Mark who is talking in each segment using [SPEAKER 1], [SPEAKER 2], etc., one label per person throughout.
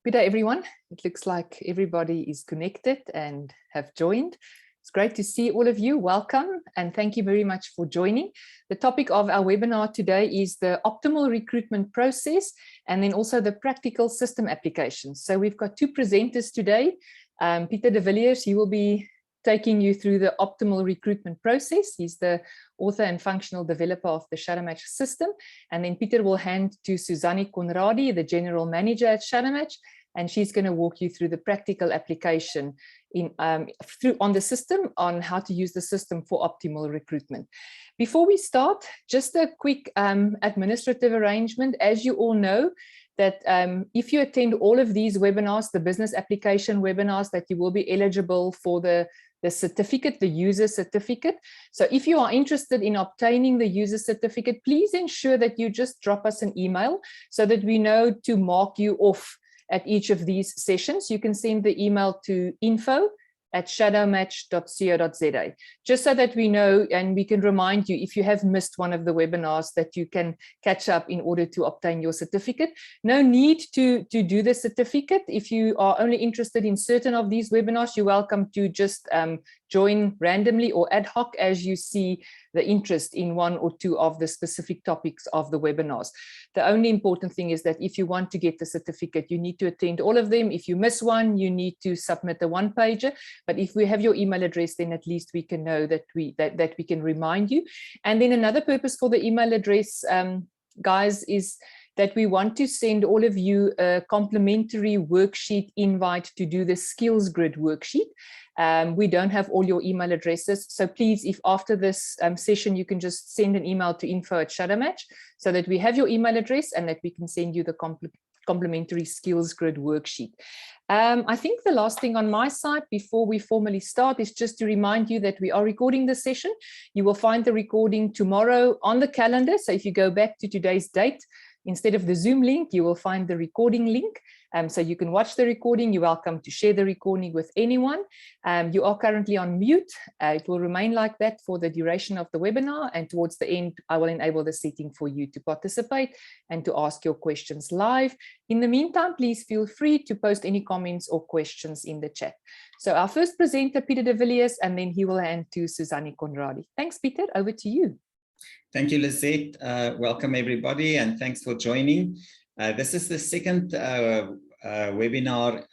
[SPEAKER 1] Good day, everyone. It looks like everybody is connected and have joined. It's great to see all of you. Welcome and thank you very much for joining. The topic of our webinar today is the optimal recruitment process and then also the practical system applications. So we've got two presenters today. Pieter de Villiers, he will be taking you through the optimal recruitment process. He's the author and functional developer of the ShadowMatch system. And then Pieter will hand to Susanne Conradi, the general manager at ShadowMatch, and she's going to walk you through the practical application on the system, on how to use the system for optimal recruitment. Before we start, just a quick administrative arrangement. As you all know, that if you attend all of these webinars, the business application webinars, that you will be eligible for the certificate, the user certificate. So if you are interested in obtaining the user certificate, please ensure that you just drop us an email so that we know to mark you off at each of these sessions. You can send the email to info@shadowmatch.co.za, just so that we know and we can remind you if you have missed one of the webinars that you can catch up in order to obtain your certificate. No need to do the certificate. If you are only interested in certain of these webinars, you're welcome to just join randomly or ad hoc as you see the interest in one or two of the specific topics of the webinars. The only important thing is that if you want to get the certificate, you need to attend all of them. If you miss one, you need to submit a one-pager. But if we have your email address, then at least we can know that we can remind you. And then another purpose for the email address, guys, is that we want to send all of you a complimentary worksheet invite to do the skills grid worksheet. We don't have all your email addresses, so please, if after this session, you can just send an email to info@shadowmatch so that we have your email address and that we can send you the complimentary skills grid worksheet. I think the last thing on my side before we formally start is just to remind you that we are recording this session. You will find the recording tomorrow on the calendar. So if you go back to today's date, instead of the Zoom link, you will find the recording link. So you can watch the recording. You're welcome to share the recording with anyone. You are currently on mute. It will remain like that for the duration of the webinar. And towards the end, I will enable the setting for you to participate and to ask your questions live. In the meantime, please feel free to post any comments or questions in the chat. So our first presenter, Pieter de Villiers, and then he will hand to Susanne Conradi. Thanks, Pieter. Over to you.
[SPEAKER 2] Thank you, Lizette. Welcome, everybody, and thanks for joining. This is the second webinar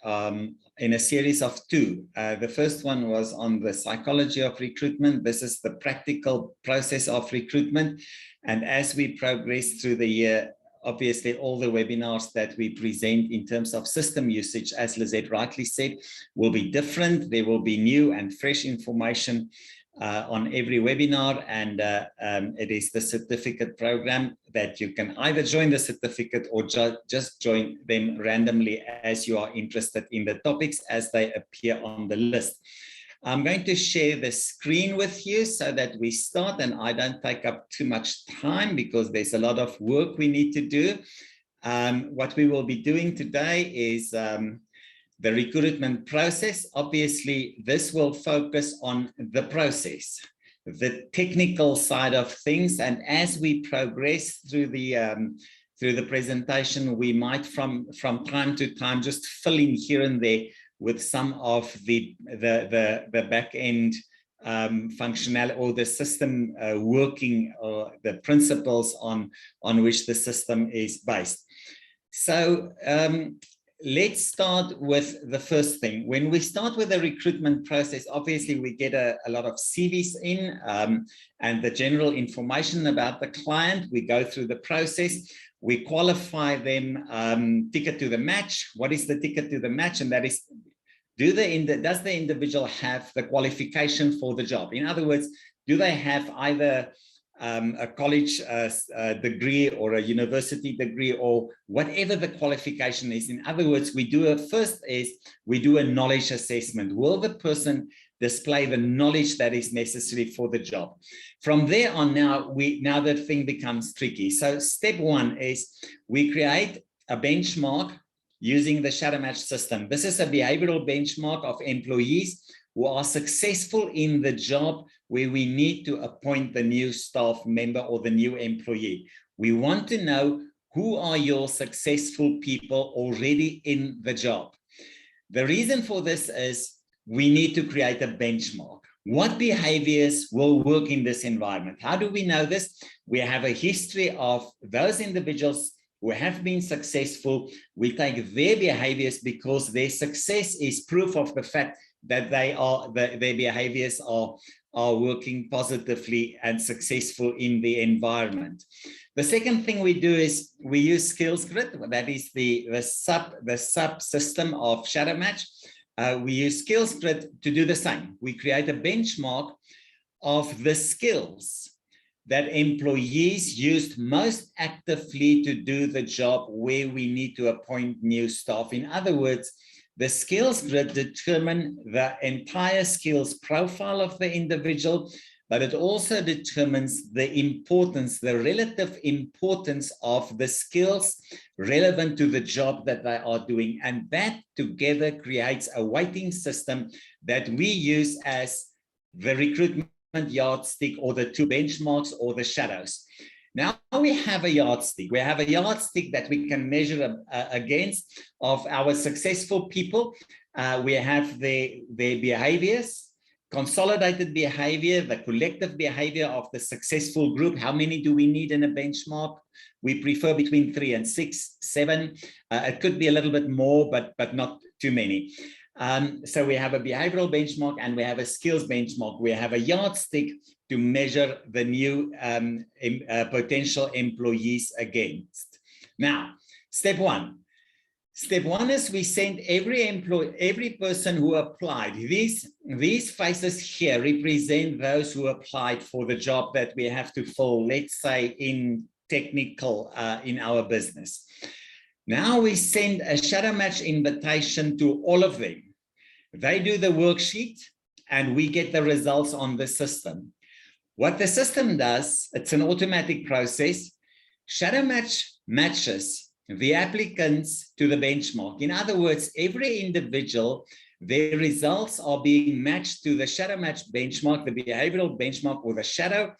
[SPEAKER 2] in a series of two. The first one was on the psychology of recruitment. This is the practical process of recruitment. And as we progress through the year, obviously all the webinars that we present in terms of system usage, as Lizette rightly said, will be different. There will be new and fresh information on every webinar, and it is the certificate program that you can either join the certificate or just join them randomly as you are interested in the topics as they appear on the list. I'm going to share the screen with you so that we start and I don't take up too much time because there's a lot of work we need to do. What we will be doing today is the recruitment process. Obviously, this will focus on the process, the technical side of things. And as we progress through the presentation, we might from time to time just fill in here and there with some of the back end functionality or the system working, or the principles on which the system is based. So let's start with the first thing. When we start with the recruitment process, obviously we get a lot of CVs in and the general information about the client. We go through the process, we qualify them, ticket to the match. What is the ticket to the match? And that is, does the individual have the qualification for the job? In other words, do they have either a college degree or a university degree or whatever the qualification is? In other words, we do a knowledge assessment. Will the person display the knowledge that is necessary for the job? From there on, now the thing becomes tricky. So step one is we create a benchmark using the ShadowMatch system. This is a behavioral benchmark of employees who are successful in the job where we need to appoint the new staff member or the new employee. We want to know who are your successful people already in the job. The reason for this is we need to create a benchmark. What behaviors will work in this environment? How do we know this? We have a history of those individuals who have been successful. We take their behaviors because their success is proof of the fact that their behaviors are working positively and successful in the environment. The second thing we do is we use skills grid. That is the subsystem of shadow match. We use skills grid to do the same. We create a benchmark of the skills that employees used most actively to do the job where we need to appoint new staff. In other words, the skills grid determines the entire skills profile of the individual, but it also determines the importance, the relative importance of the skills relevant to the job that they are doing. And that together creates a weighting system that we use as the recruitment yardstick, or the two benchmarks, or the shadows. Now we have a yardstick. We have a yardstick that we can measure against of our successful people. We have their behaviors, consolidated behavior, the collective behavior of the successful group. How many do we need in a benchmark? We prefer between 3 and 6, 7. It could be a little bit more, but not too many. So we have a behavioral benchmark and we have a skills benchmark. We have a yardstick to measure the new potential employees against. Now, step one. Step one is we send every person who applied. These faces here represent those who applied for the job that we have to fill, let's say in technical, in our business. Now we send a shadow match invitation to all of them. They do the worksheet and we get the results on the system. What the system does, it's an automatic process. Shadow match matches the applicants to the benchmark. In other words, every individual, their results are being matched to the shadow match benchmark, the behavioral benchmark, or the shadow,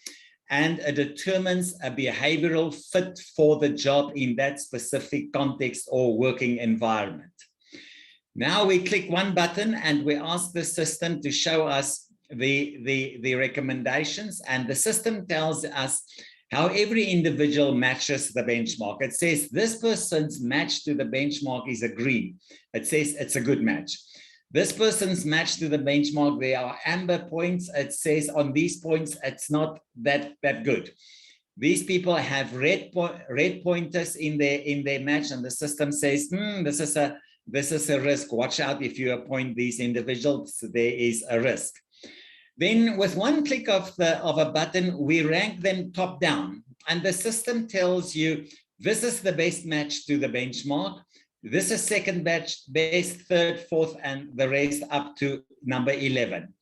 [SPEAKER 2] and it determines a behavioral fit for the job in that specific context or working environment. Now we click one button and we ask the system to show us the recommendations, and the system tells us how every individual matches the benchmark. It says this person's match to the benchmark is a green. It says it's a good match. This person's match to the benchmark, there are amber points. It says on these points, it's not that good. These people have red pointers in their match, and the system says, this is a risk. Watch out if you appoint these individuals, there is a risk. Then with one click of a button, we rank them top down, and the system tells you this is the best match to the benchmark. This is second best, third, fourth, and the rest up to number 11.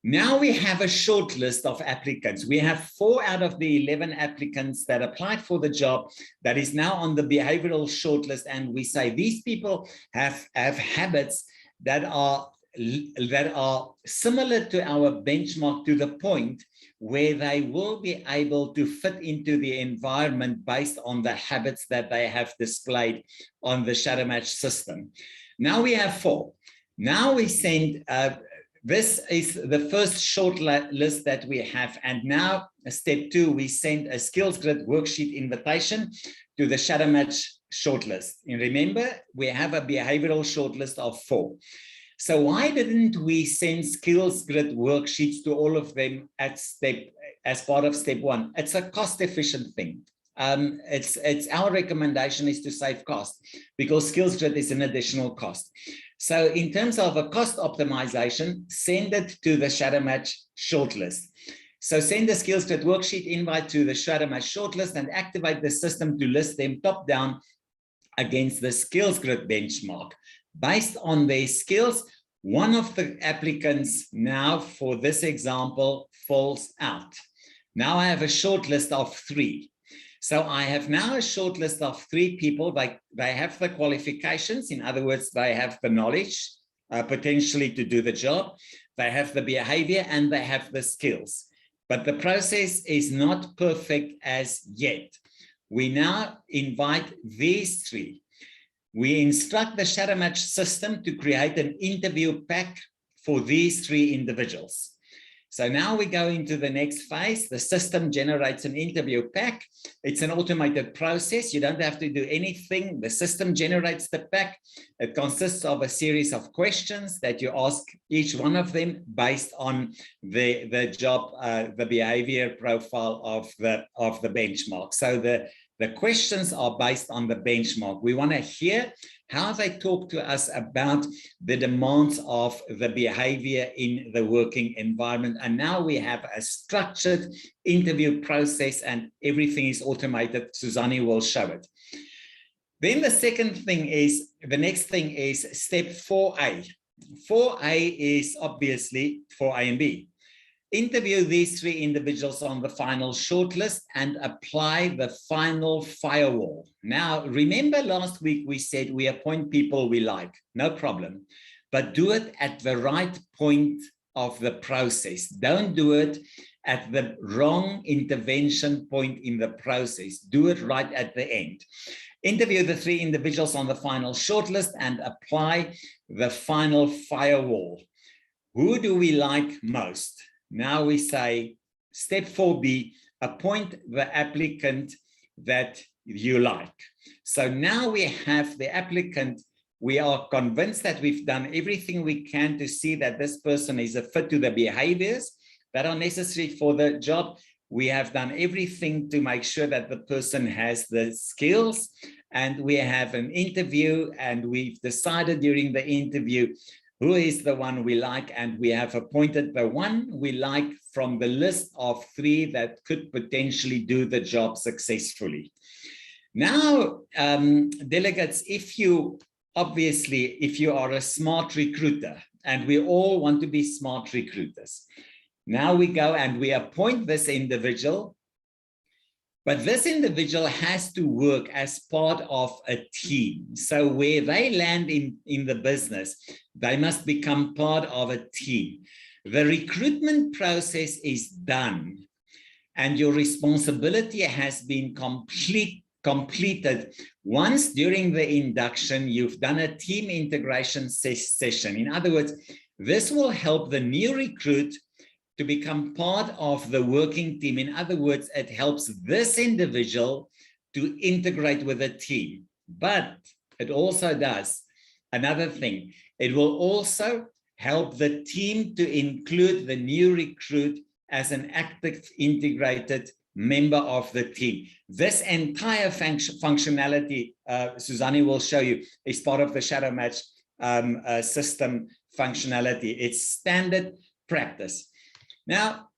[SPEAKER 2] Now we have a short list of applicants. We have 4 out of the 11 applicants that applied for the job that is now on the behavioral shortlist, and we say these people have habits that are similar to our benchmark, to the point where they will be able to fit into the environment based on the habits that they have displayed on the shadow match system. Now we have 4. Now we send, this is the first short list that we have. And now step 2, we send a skills grid worksheet invitation to the shadow match shortlist. And remember, we have a behavioral shortlist of 4. So why didn't we send skills grid worksheets to all of them as part of step 1? It's a cost efficient thing. It's our recommendation is to save cost, because skills grid is an additional cost. So in terms of a cost optimization, send it to the shadow match shortlist. So send the skills grid worksheet invite to the shadow match shortlist and activate the system to list them top down against the skills grid benchmark. Based on their skills, one of the applicants now, for this example, falls out. Now I have a short list of 3. So I have now a short list of 3 people. They have the qualifications. In other words, they have the knowledge, potentially to do the job. They have the behavior and they have the skills. But the process is not perfect as yet. we now invite these three. We instruct the shadow match system to create an interview pack for these three individuals. So now we go into the next phase. The system generates an interview pack. It's an automated process. You don't have to do anything. The system generates the pack. It consists of a series of questions that you ask each one of them based on the job, the behavior profile of the benchmark. So the questions are based on the benchmark. We want to hear how they talk to us about the demands of the behavior in the working environment. And now we have a structured interview process and everything is automated. Suzanne will show it. Then the next thing is step 4A. 4A is obviously 4A and B. Interview these three individuals on the final shortlist and apply the final firewall. Now, remember last week we said we appoint people we like, no problem, but do it at the right point of the process. Don't do it at the wrong intervention point in the process. Do it right at the end. Interview the three individuals on the final shortlist and apply the final firewall. Who do we like most? Now we say, step 4B, appoint the applicant that you like. So now we have the applicant. We are convinced that we've done everything we can to see that this person is a fit to the behaviors that are necessary for the job. We have done everything to make sure that the person has the skills, and we have an interview, and we've decided during the interview who is the one we like, and we have appointed the one we like from the list of three that could potentially do the job successfully. Now, delegates, if you are a smart recruiter, and we all want to be smart recruiters, now we go and we appoint this individual, but this individual has to work as part of a team. So where they land in the business, they must become part of a team. The recruitment process is done, and your responsibility has been completed once during the induction you've done a team integration session. In other words, this will help the new recruit to become part of the working team. In other words, it helps this individual to integrate with a team. But it also does another thing. It will also help the team to include the new recruit as an active, integrated member of the team. This entire functionality, Suzanne will show you, is part of the shadow match system functionality. It's standard practice. Now,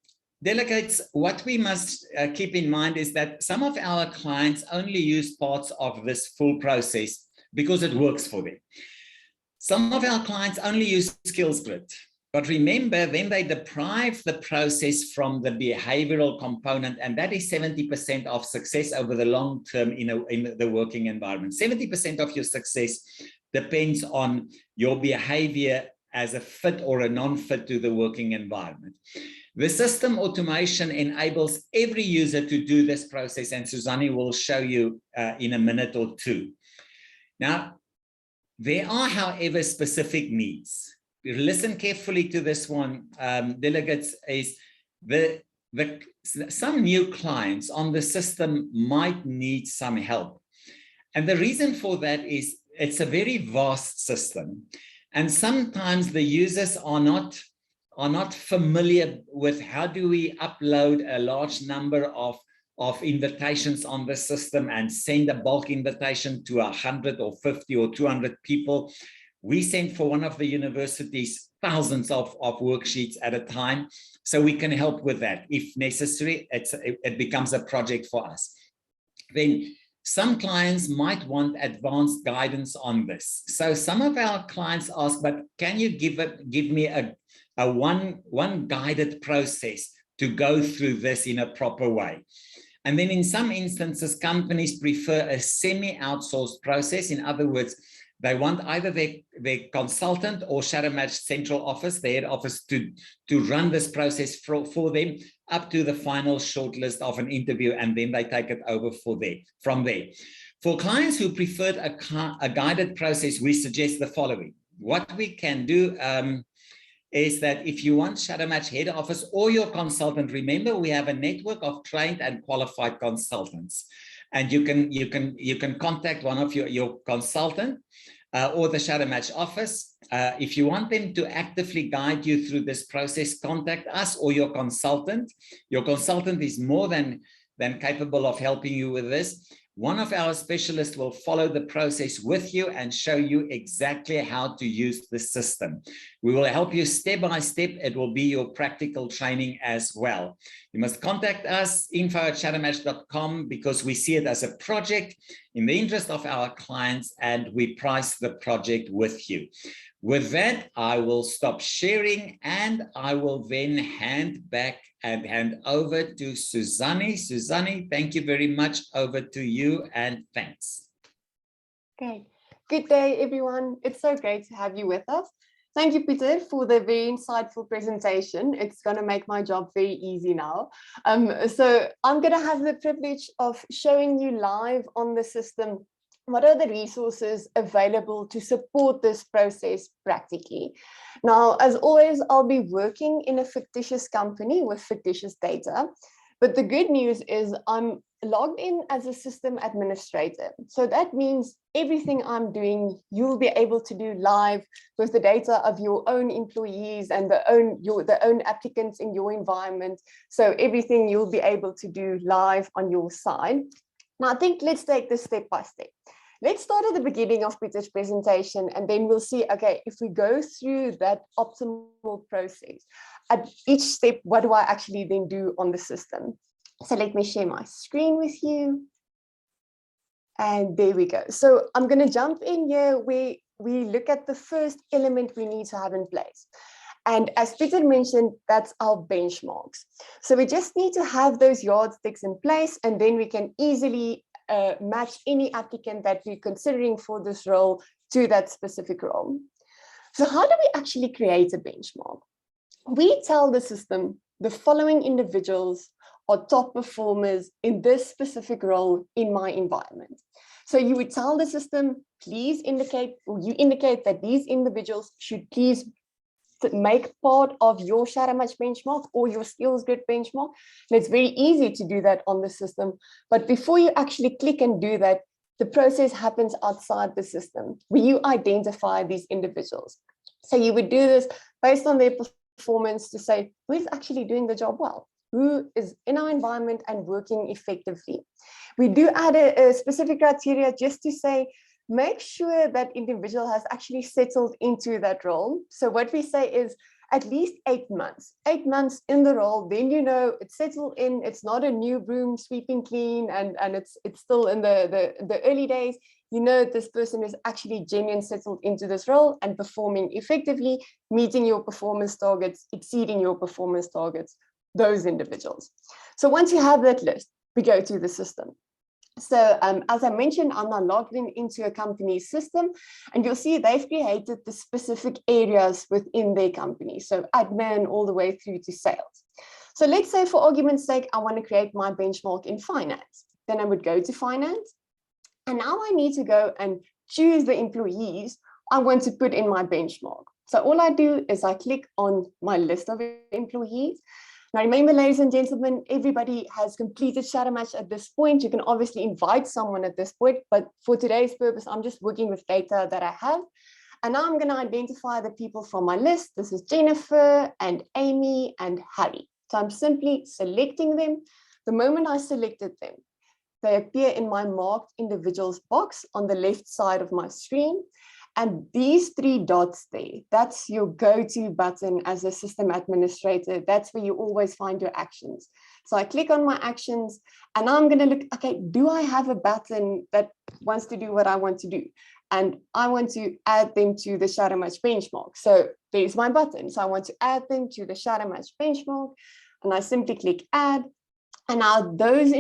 [SPEAKER 2] delegates, what we must keep in mind is that some of our clients only use parts of this full process because it works for them. Some of our clients only use skills grid, but remember, then they deprive the process from the behavioral component, and that is 70% of success over the long term in the working environment. 70% of your success depends on your behavior as a fit or a non-fit to the working environment. The system automation enables every user to do this process, and Suzanne will show you in a minute or two. Now, there are, however, specific needs. Listen carefully to this one, delegates, is some new clients on the system might need some help. And the reason for that is it's a very vast system. And sometimes the users are not familiar with how do we upload a large number of invitations on the system and send a bulk invitation to 100 or 50 or 200 people. We send for one of the universities thousands of worksheets at a time, so we can help with that. If necessary, it becomes a project for us. Then some clients might want advanced guidance on this. So some of our clients ask, but can you give me a one guided process to go through this in a proper way? And then in some instances, companies prefer a semi-outsourced process. In other words, they want either their consultant or shadow match central office, their head office, to run this process for them. up to the final shortlist of an interview, and then they take it over from there. For clients who preferred a guided process, we suggest the following. What we can do is that if you want Shadowmatch head office or your consultant, remember we have a network of trained and qualified consultants, and you can contact one of your consultant or the Shadowmatch office. If you want them to actively guide you through this process, contact us or your consultant. Your consultant is more than capable of helping you with this. One of our specialists will follow the process with you and show you exactly how to use the system. We will help you step by step. It will be your practical training as well. You must contact us, info@shadowmatch.com, because we see it as a project in the interest of our clients, and we price the project with you. With that, I will stop sharing, and I will then hand over to Suzanne. Suzanne, thank you very much. Over to you, and thanks.
[SPEAKER 3] Okay, good day, everyone. It's so great to have you with us. Thank you, Peter, for the very insightful presentation. It's going to make my job very easy now. So I'm going to have the privilege of showing you live on the system what are the resources available to support this process practically. Now, as always, I'll be working in a fictitious company with fictitious data. But the good news is I'm logged in as a system administrator. So that means everything I'm doing, you'll be able to do live with the data of your own employees and the own applicants in your environment. So everything you'll be able to do live on your side. Now, I think let's take this step by step. Let's start at the beginning of Peter's presentation, and then we'll see, okay, if we go through that optimal process, at each step, what do I actually then do on the system? So let me share my screen with you. And there we go. So I'm going to jump in here where we look at the first element we need to have in place. And as Peter mentioned, that's our benchmarks. So we just need to have those yardsticks in place, and then we can easily match any applicant that we're considering for this role to that specific role. So how do we actually create a benchmark? We tell the system the following individuals are top performers in this specific role in my environment. So you would tell the system, please indicate, or you indicate that these individuals should please make part of your Shadowmatch benchmark or your skills grid benchmark. And it's very easy to do that on the system. But before you actually click and do that, the process happens outside the system where you identify these individuals. So you would do this based on their performance to say, who's actually doing the job well? Who is in our environment and working effectively? We do add a specific criteria just to say, make sure that individual has actually settled into that role. So what we say is at least 8 months. 8 months in the role, then you know it's settled in, it's not a new broom sweeping clean, and it's still in the early days. You know this person is actually genuinely settled into this role and performing effectively, meeting your performance targets, exceeding your performance targets, those individuals. So once you have that list, we go to the system. So as I mentioned, I'm now logged into a company's system, and you'll see they've created the specific areas within their company. So admin all the way through to sales. So let's say for argument's sake, I want to create my benchmark in finance. Then I would go to finance. And now I need to go and choose the employees I want to put in my benchmark. So all I do is I click on my list of employees. Now, remember, ladies and gentlemen, everybody has completed Shadowmatch at this point. You can obviously invite someone at this point, but for today's purpose, I'm just working with data that I have. And now I'm going to identify the people from my list. This is Jennifer and Amy and Harry. So I'm simply selecting them. The moment I selected them, they appear in my marked individuals box on the left side of my screen. And these 3 dots there, that's your go-to button as a system administrator. That's where you always find your actions. So I click on my actions, and I'm going to look, okay, do I have a button that wants to do what I want to do? And I want to add them to the Shadowmatch benchmark. So there's my button. So I want to add them to the Shadowmatch benchmark, and I simply click add. And now those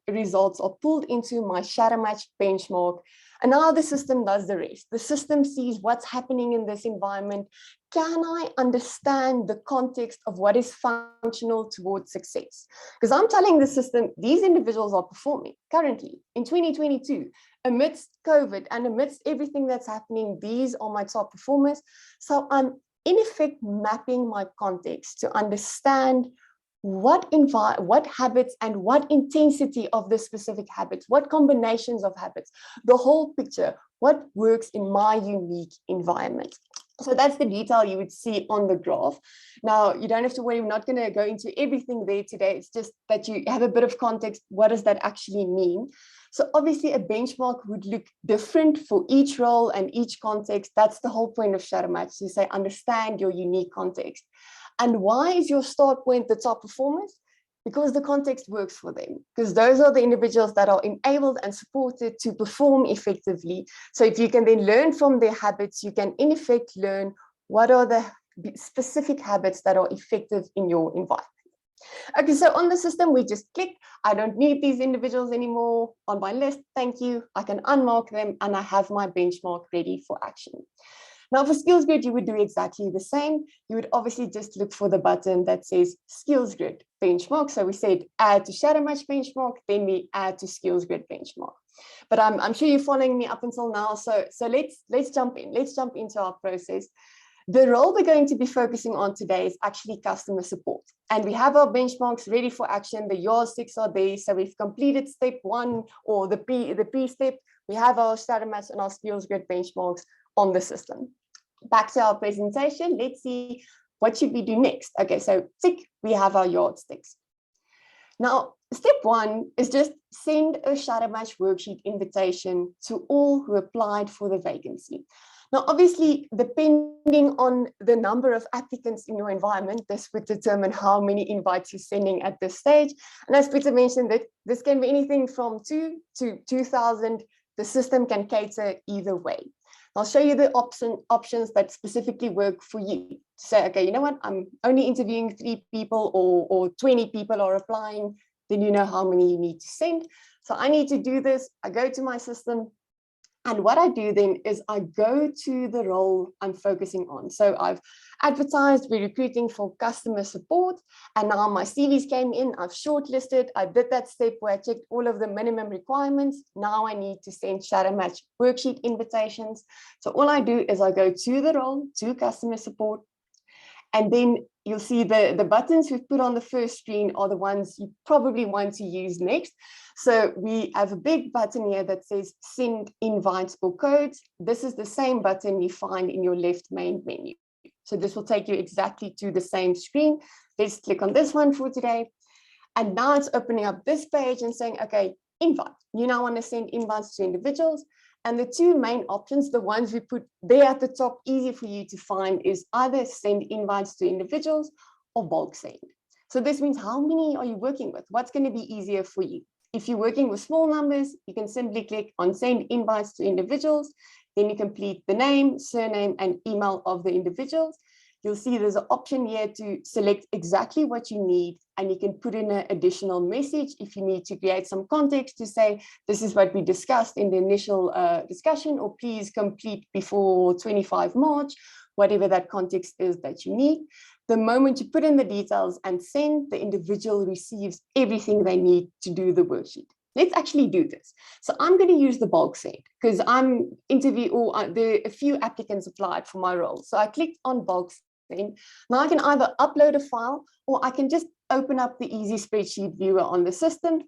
[SPEAKER 3] results are pulled into my Shadowmatch benchmark And now the system does the rest. The system sees what's happening in this environment. Can I understand the context of what is functional towards success? Because I'm telling the system, these individuals are performing currently in 2022, amidst COVID and amidst everything that's happening, these are my top performers. So I'm in effect mapping my context to understand what habits and what intensity of the specific habits, what combinations of habits, the whole picture, what works in my unique environment. So that's the detail you would see on the graph. Now, you don't have to worry, we're not going to go into everything there today. It's just that you have a bit of context. What does that actually mean? So obviously a benchmark would look different for each role and each context. That's the whole point of Shadow Match, to say, understand your unique context. And why is your start point the top performers? Because the context works for them, because those are the individuals that are enabled and supported to perform effectively. So if you can then learn from their habits, you can in effect learn what are the specific habits that are effective in your environment. Okay, so on the system, we just click, I don't need these individuals anymore on my list, thank you. I can unmark them and I have my benchmark ready for action. Now for Skills Grid, you would do exactly the same. You would obviously just look for the button that says Skills Grid benchmark. So we said add to Shadow Match benchmark, then we add to Skills Grid benchmark. But I'm sure you're following me up until now. So let's jump in. Let's jump into our process. The role we're going to be focusing on today is actually customer support. And we have our benchmarks ready for action. The yardsticks are there. So we've completed step 1 or the P step. We have our Shadow Match and our Skills Grid benchmarks on the system. Back to our presentation, let's see what should we do next. Okay, so tick, we have our yardsticks. Now, step 1 is just send a Shadow Match worksheet invitation to all who applied for the vacancy. Now, obviously, depending on the number of applicants in your environment, this would determine how many invites you're sending at this stage. And as Peter mentioned, that this can be anything from 2 to 2,000. The system can cater either way. I'll show you the options that specifically work for you. Say, okay, you know what, I'm only interviewing 3 people or 20 people are applying, then you know how many you need to send. So I need to do this. I go to my system. And what I do then is I go to the role I'm focusing on. So I've advertised, we're recruiting for customer support, and now my CVs came in, I've shortlisted, I did that step where I checked all of the minimum requirements. Now I need to send Shadow Match worksheet invitations. So all I do is I go to the role, to customer support, and then you'll see the buttons we've put on the first screen are the ones you probably want to use next. So we have a big button here that says send invites or codes. This is the same button you find in your left main menu. So this will take you exactly to the same screen. Let's click on this one for today. And now it's opening up this page and saying, okay, invite. You now want to send invites to individuals. And the 2 main options, the ones we put there at the top, easy for you to find, is either send invites to individuals or bulk send. So this means how many are you working with? What's going to be easier for you? If you're working with small numbers, you can simply click on send invites to individuals. Then you complete the name, surname, and email of the individuals. You'll see there's an option here to select exactly what you need, and you can put in an additional message if you need to create some context to say, this is what we discussed in the initial discussion, or please complete before 25 March, whatever that context is that you need. The moment you put in the details and send, the individual receives everything they need to do the worksheet. Let's actually do this. So I'm going to use the bulk send because I'm there are a few applicants applied for my role. So I clicked on bulk send. Now I can either upload a file or I can just open up the easy spreadsheet viewer on the system.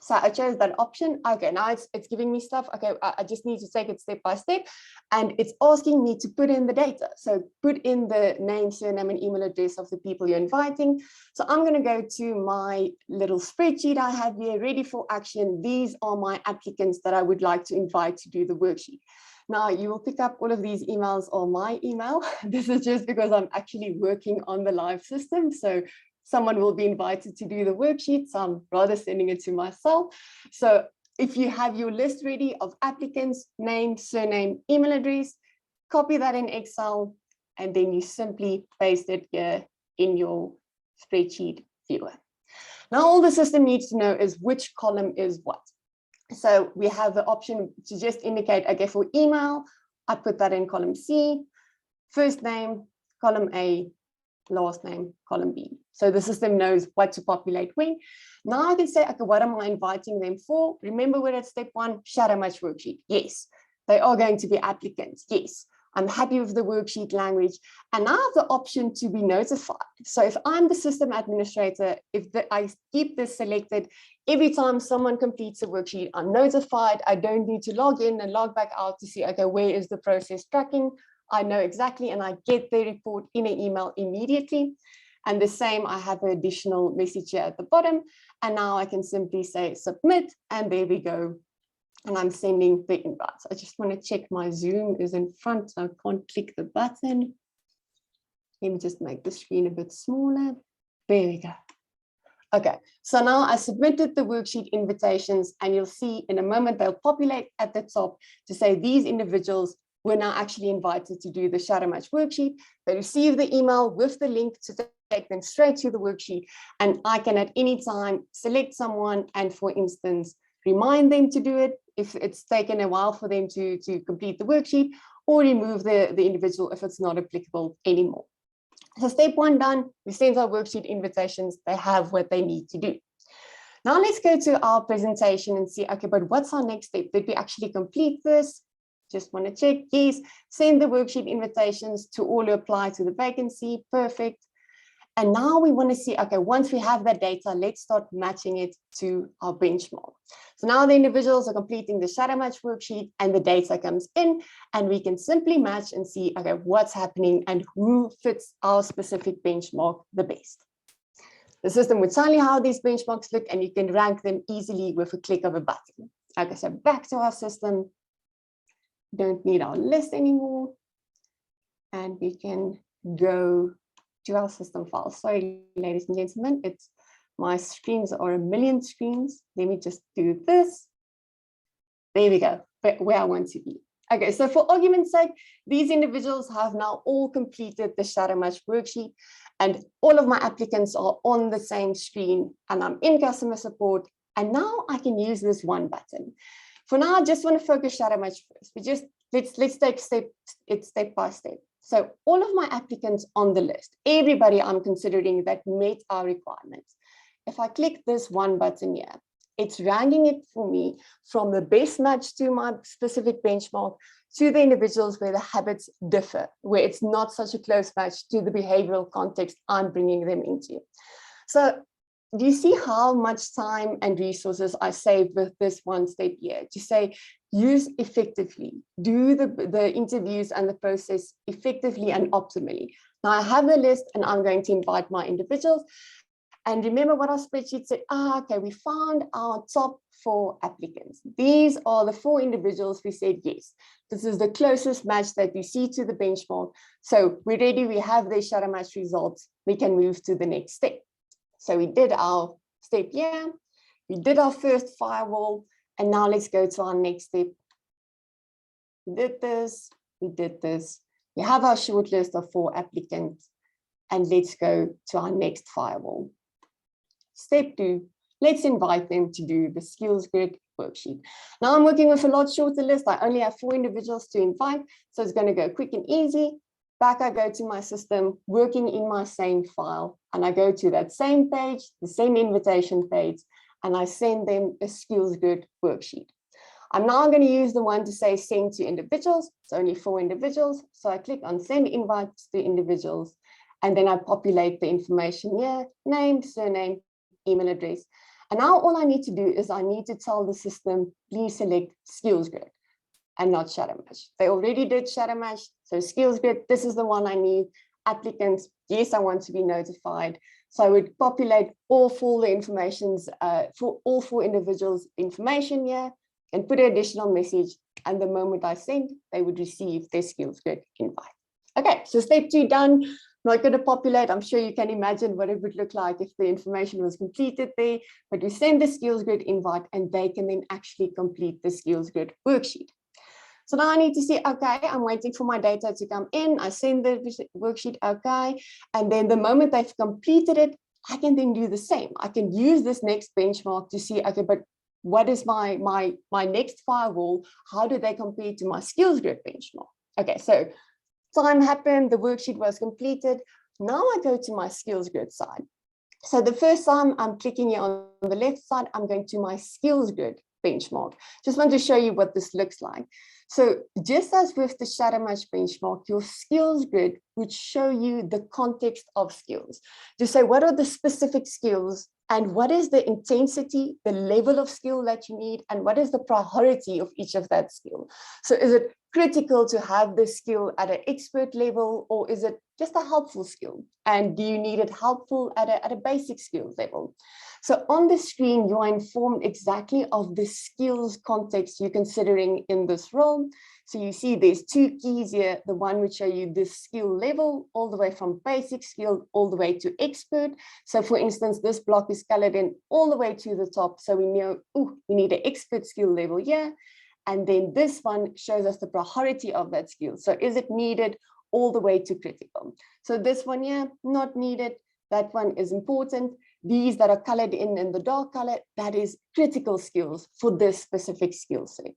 [SPEAKER 3] So I chose that option. Okay, now it's giving me stuff. Okay, I just need to take it step by step. And it's asking me to put in the data. So put in the name, surname, and email address of the people you're inviting. So I'm going to go to my little spreadsheet I have here ready for action. These are my applicants that I would like to invite to do the worksheet. Now you will pick up all of these emails on my email. This is just because I'm actually working on the live system. So someone will be invited to do the worksheet. So I'm rather sending it to myself. So if you have your list ready of applicants, name, surname, email address, copy that in Excel, and then you simply paste it here in your spreadsheet viewer. Now all the system needs to know is which column is what. So we have the option to just indicate, okay, for email, I put that in column C, first name, column A, last name, column B. So the system knows what to populate when. Now I can say, okay, what am I inviting them for? Remember we're at step 1, shadow match worksheet. Yes, they are going to be applicants. Yes, I'm happy with the worksheet language. And now I have the option to be notified. So if I'm the system administrator, I keep this selected, every time someone completes a worksheet, I'm notified. I don't need to log in and log back out to see, okay, where is the process tracking? I know exactly, and I get the report in an email immediately. And the same, I have an additional message here at the bottom. And now I can simply say submit, and there we go. And I'm sending the invites. I just want to check my Zoom is in front, so I can't click the button. Let me just make the screen a bit smaller. There we go. Okay, so now I submitted the worksheet invitations, and you'll see in a moment they'll populate at the top to say these individuals were now actually invited to do the shadow match worksheet. They receive the email with the link to take them straight to the worksheet, and I can at any time select someone and, for instance, remind them to do it if it's taken a while for them to complete the worksheet, or remove the individual if it's not applicable anymore. So step 1 done, we send our worksheet invitations, they have what they need to do. Now let's go to our presentation and see, okay, but what's our next step? Did we actually complete this? Just want to check, yes, send the worksheet invitations to all who apply to the vacancy, perfect. And now we want to see, okay, once we have that data, let's start matching it to our benchmark. So now the individuals are completing the shadow match worksheet and the data comes in, and we can simply match and see, okay, what's happening and who fits our specific benchmark the best. The system would tell you how these benchmarks look, and you can rank them easily with a click of a button. Okay, so back to our system. Don't need our list anymore. And we can go to our system files. Sorry, ladies and gentlemen, my screens are a million screens. Let me just do this. There we go, where I want to be. Okay, so for argument's sake, these individuals have now all completed the shadow match worksheet, and all of my applicants are on the same screen, and I'm in customer support, and now I can use this one button. For now, I just want to focus shadow match first. Let's take it step by step. So all of my applicants on the list, everybody I'm considering that met our requirements. If I click this one button here, it's ranking it for me from the best match to my specific benchmark to the individuals where the habits differ, where it's not such a close match to the behavioral context I'm bringing them into. So do you see how much time and resources I saved with this one step here? To say, use effectively, do the interviews and the process effectively and optimally. Now I have the list and I'm going to invite my individuals. And remember what our spreadsheet said, okay, we found our top 4 applicants. These are the 4 individuals we said, yes, this is the closest match that we see to the benchmark. So we're ready, we have the shadow match results, we can move to the next step. So we did our step here, we did our first firewall, and now let's go to our next step. We did this, we have our short list of 4 applicants, and let's go to our next firewall. Step 2, let's invite them to do the skills grid worksheet. Now I'm working with a lot shorter list. I only have 4 individuals to invite, so it's going to go quick and easy. Back I go to my system, working in my same file, and I go to that same page, the same invitation page, and I send them a skills grid worksheet. I'm now going to use the one to say send to individuals. It's only 4 individuals, so I click on send invites to individuals, and then I populate the information here, name, surname, email address. And now all I need to do is I need to tell the system, please select skills grid and not shadow match. They already did shadow match, so skills grid, this is the one I need. Applicants, yes, I want to be notified. So I would populate all 4 informations for all 4 individuals information here and put an additional message. And the moment I send, they would receive their skills grid invite. Okay, so step 2 done. Not going to populate. I'm sure you can imagine what it would look like if the information was completed there, but we send the skills grid invite and they can then actually complete the skills grid worksheet. So now I need to see, okay, I'm waiting for my data to come in. I send the worksheet, okay. And then the moment they've completed it, I can then do the same. I can use this next benchmark to see, okay, but what is my next firewall? How do they compare to my skills grid benchmark? Okay, so time happened, the worksheet was completed. Now I go to my skills grid side. So the first time I'm clicking here on the left side, I'm going to my skills grid benchmark. Just want to show you what this looks like. So just as with the shadow match benchmark, your skills grid would show you the context of skills to say what are the specific skills and what is the intensity, the level of skill that you need, and what is the priority of each of that skill. So is it critical to have this skill at an expert level, or is it just a helpful skill? And do you need it helpful at a basic skills level? So on the screen, you are informed exactly of the skills context you're considering in this role. So you see there's two keys here, the one which show you the skill level all the way from basic skill all the way to expert. So for instance, this block is colored in all the way to the top. So we know, we need an expert skill level here. And then this one shows us the priority of that skill. So is it needed all the way to critical? So this one here, not needed. That one is important. These that are colored in the dark color, that is critical skills for this specific skill set.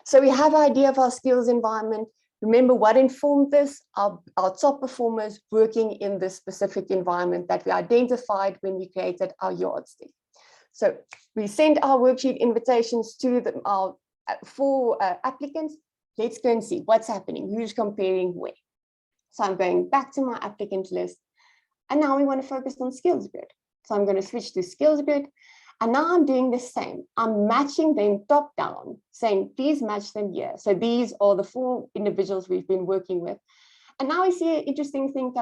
[SPEAKER 3] So we have an idea of our skills environment. Remember what informed this? Our top performers working in this specific environment that we identified when we created our yardstick. So we send our worksheet invitations to our 4 applicants. Let's go and see what's happening, who's comparing where. So I'm going back to my applicant list. And now we want to focus on skills grid. So I'm going to switch to skills grid. And now I'm doing the same. I'm matching them top down, saying, please match them here. So these are the 4 individuals we've been working with. And now I see an interesting thing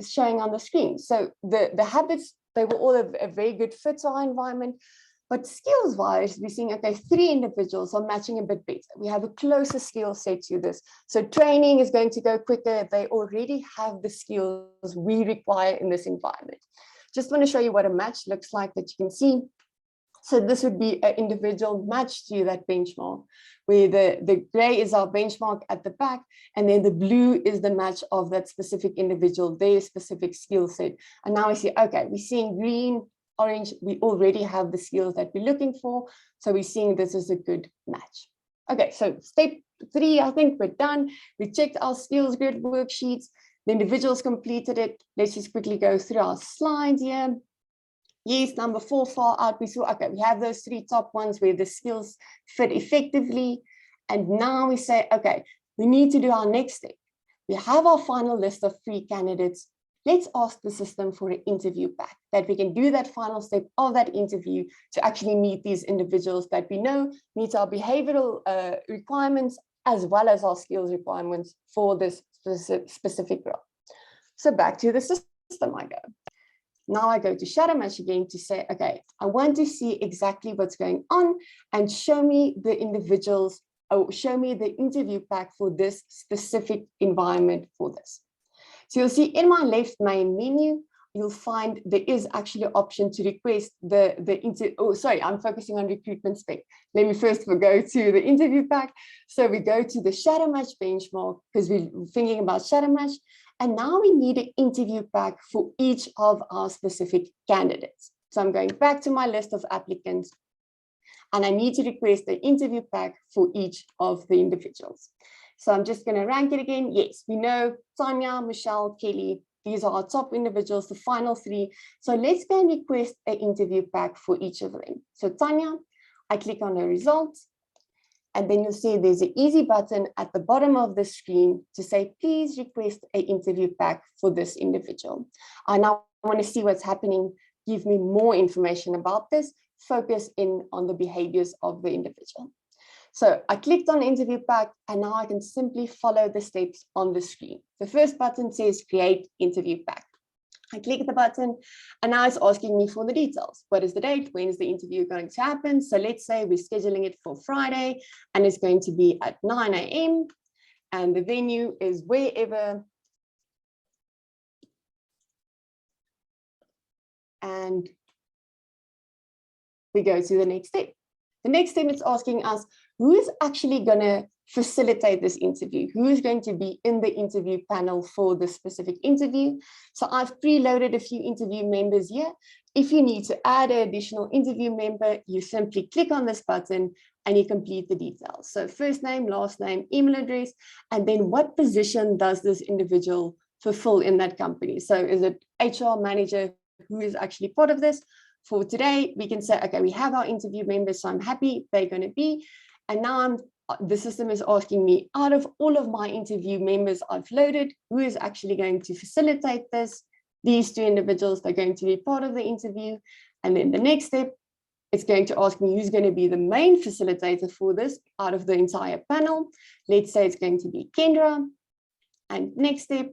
[SPEAKER 3] showing on the screen. So the habits, they were all a very good fit to our environment. But skills-wise, we're seeing, okay, 3 individuals are matching a bit better. We have a closer skill set to this. So training is going to go quicker. They already have the skills we require in this environment. Just want to show you what a match looks like that you can see. So this would be an individual match to that benchmark, where the gray is our benchmark at the back, and then the blue is the match of that specific individual, their specific skill set. And now we see, okay, we're seeing green, orange, we already have the skills that we're looking for. So we're seeing this is a good match. Okay, so step 3, I think we're done. We checked our skills grid worksheets. The individuals completed it. Let's just quickly go through our slides here. Yes, number 4 far out. We saw, okay, we have those 3 top ones where the skills fit effectively. And now we say, okay, we need to do our next step. We have our final list of 3 candidates. Let's ask the system for an interview back, that we can do that final step of that interview to actually meet these individuals that we know meet our behavioral requirements as well as our skills requirements for this specific role. So back to the system I go. Now I go to shadow match again to say, okay, I want to see exactly what's going on and show me the individuals, or show me the interview pack for this specific environment for this. So you'll see in my left main menu, you'll find there is actually an option to request I'm focusing on recruitment spec. Let me first go to the interview pack. So we go to the shadow match benchmark because we're thinking about shadow match. And now we need an interview pack for each of our specific candidates. So I'm going back to my list of applicants and I need to request the interview pack for each of the individuals. So I'm just going to rank it again. Yes, we know Tanya, Michelle, Kelly, these are our top individuals, the final 3. So let's go and request an interview pack for each of them. So Tanya, I click on her results. And then you'll see there's an easy button at the bottom of the screen to say, please request an interview pack for this individual. I now want to see what's happening. Give me more information about this. Focus in on the behaviors of the individual. So I clicked on interview pack and now I can simply follow the steps on the screen. The first button says create interview pack. I click the button and now it's asking me for the details. What is the date? When is the interview going to happen? So let's say we're scheduling it for Friday and it's going to be at 9 a.m. and the venue is wherever. And we go to the next step. The next step is asking us, who is actually going to facilitate this interview? Who is going to be in the interview panel for this specific interview? So I've preloaded a few interview members here If you need to add an additional interview member, you simply click on this button and you complete the details. So first name, last name, email address, and then what position does this individual fulfill in that company? So is it HR manager who is actually part of this? For today, we can say, okay, we have our interview members, so I'm happy they're going to be. And now the system is asking me, out of all of my interview members I've loaded, who is actually going to facilitate this? These two individuals, they're going to be part of the interview. And then the next step, it's going to ask me who's going to be the main facilitator for this out of the entire panel. Let's say it's going to be Kendra. And next step,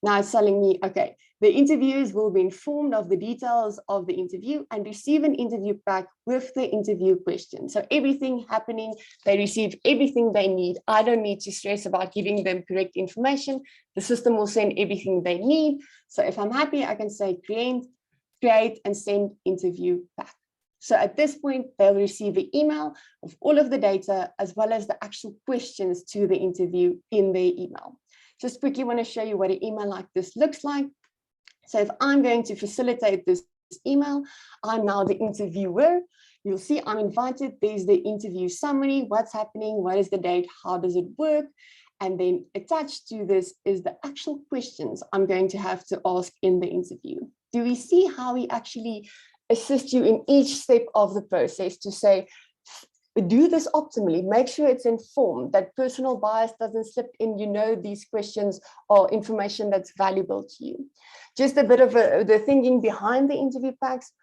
[SPEAKER 3] now it's telling me, okay, the interviewers will be informed of the details of the interview and receive an interview pack with the interview questions. So everything happening, they receive everything they need. I don't need to stress about giving them correct information. The system will send everything they need. So if I'm happy, I can say create and send interview pack. So at this point, they'll receive an email of all of the data as well as the actual questions to the interview in their email. Just quickly want to show you what an email like this looks like. So if I'm going to facilitate this email, I'm now the interviewer. You'll see I'm invited. There's the interview summary, what's happening, what is the date, how does it work? And then attached to this is the actual questions I'm going to have to ask in the interview. Do we see how we actually assist you in each step of the process to say, do this optimally, make sure it's informed, that personal bias doesn't slip in, these questions or information that's valuable to you. Just a bit of the thinking behind the interview packs,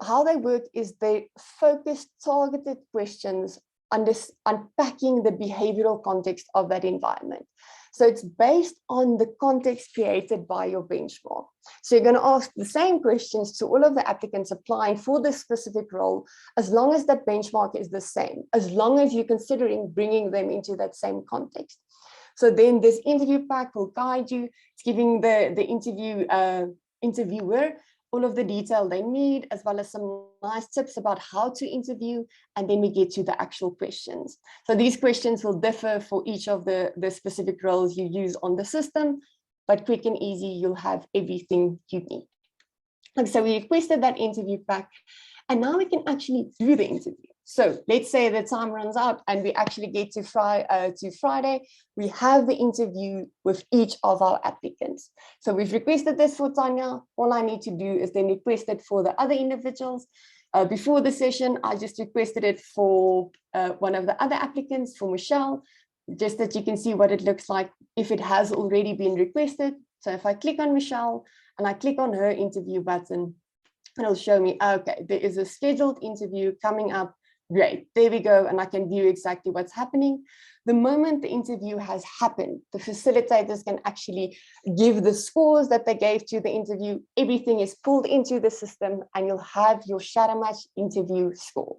[SPEAKER 3] how they work is they focus targeted questions on this, unpacking the behavioral context of that environment. So it's based on the context created by your benchmark. So you're going to ask the same questions to all of the applicants applying for this specific role, as long as that benchmark is the same, as long as you're considering bringing them into that same context. So then this interview pack will guide you. It's giving the interviewer all of the detail they need, as well as some nice tips about how to interview. And then we get to the actual questions. So these questions will differ for each of the specific roles you use on the system, but quick and easy, you'll have everything you need. And so we requested that interview pack, and now we can actually do the interview. So let's say the time runs out and we actually get to Friday, we have the interview with each of our applicants. So we've requested this for Tanya. All I need to do is then request it for the other individuals. Before the session, I just requested it for one of the other applicants, for Michelle, just that you can see what it looks like if it has already been requested. So if I click on Michelle and I click on her interview button, it'll show me, okay, there is a scheduled interview coming up. Great, there we go, and I can view exactly what's happening. The moment the interview has happened, the facilitators can actually give the scores that they gave to the interview. Everything is pulled into the system and you'll have your shadow match interview score.